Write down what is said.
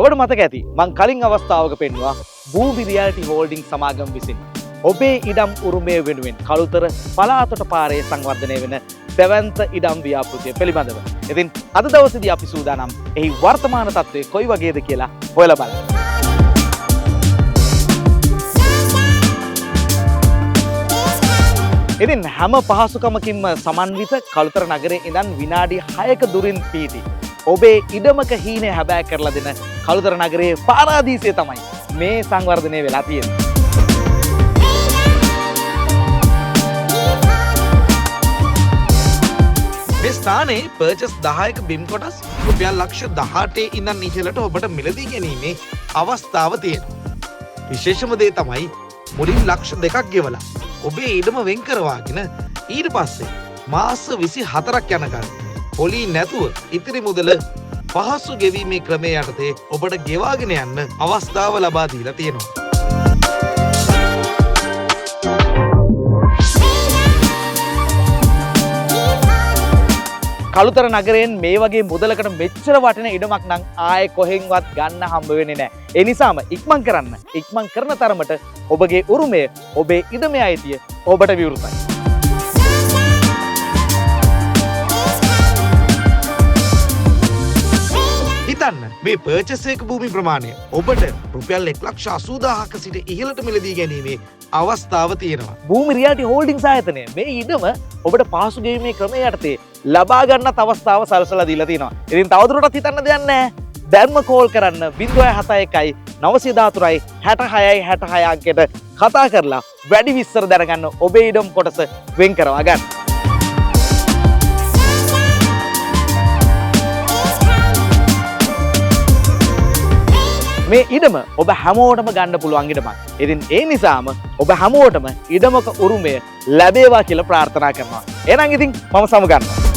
ඔබට මතක ඇති මං කලින් අවස්ථාවක පෙන්වුවා භූමි රියැලිටි හෝල්ඩින් සමාගම විසින් ඔබේ ඉඩම් උරුමය වෙනුවෙන් කළුතර පළාතට පාරේ සංවර්ධනය වෙන දැවැන්ත ඉඩම් ව්‍යාපෘතිය පිළිබඳව. ඉතින් අද දවසේදී අපි සූදානම් එහි වර්තමාන තත්ත්වය කොයි වගේද කියලා හොයලා බලන්න. ඉතින් හැම පහසුකමකින්ම සමන්විත කළුතර නගරයේ ඉඳන් විනාඩි 6ක දුරින් පිහිටි ඔබේ ඉඩමක හීනය හැබෑ කරලා දෙන කළුතර නගරයේ පාරාදීසය තමයි මේ සංවර්ධනය වෙලා තියෙන්නේ. මේ ස්ථානයේ පර්චස් 10ක බිම් කොටස් රුපියල් ලක්ෂ 18 ඉඳන් ඉහළට ඔබට මිලදී ගැනීමේ අවස්ථාව තියෙනවා. විශේෂම දේ තමයි මුලින් ලක්ෂ 2ක් ගෙවලා ඔබේ ඉඩම වෙන් කරවාගෙන ඊට පස්සේ මාස 24ක් යනකම් පොලි නැතුව ඉතිරි මුදල පහසු ගෙවීමේ ක්‍රමය යටතේ ඔබට ගෙවාගෙන යන්න අවස්ථාව ලබා දීලා තියෙනවා. කළුතර නගරයෙන් මේ වගේ මුදලකට මෙච්චර වටින ඉඩමක් නම් ආයේ කොහෙන්වත් ගන්න හම්බ වෙන්නේ නැහැ. ඒ නිසාම ඉක්මන් කරන තරමට ඔබගේ උරුමය, ඔබේ ඉඩමේ අයිතිය ඔබට විවෘතයි. හිතන්න මේ පර්චස් එක භූමි ප්‍රමාණය ඔබට රුපියල් 1,80,000ක සිට ඉහළට මිලදී ගැනීමේ අවස්ථාව තියෙනවා. භූමි රියැලිටි හෝල්ඩින්ස් ආයතනය මේ ඉඩම ඔබට පහසු ගෙවීමේ ක්‍රමය යටතේ ලබා ගන්නත් අවස්ථාව සලසලා දීලා තියෙනවා. ඉතින් තවදුරටත් හිතන්න දෙයක් නැහැ. දැන්ම කෝල් කරන්න 071 913 66 66 අංකයට කතා කරලා වැඩි විස්තර දැනගන්න ඔබේ ඉඩම් කොටස වෙන් කරවා ගන්න. මේ ඉඩම ඔබ හැමෝටම ගන්න පුළුවන් ඉඩමක්. ඉතින් ඒ නිසාම ඔබ හැමෝටම ඉඩමක උරුමය ලැබේවා කියලා ප්‍රාර්ථනා කරනවා. එහෙනම් ඉතින් මම සමු ගන්නවා.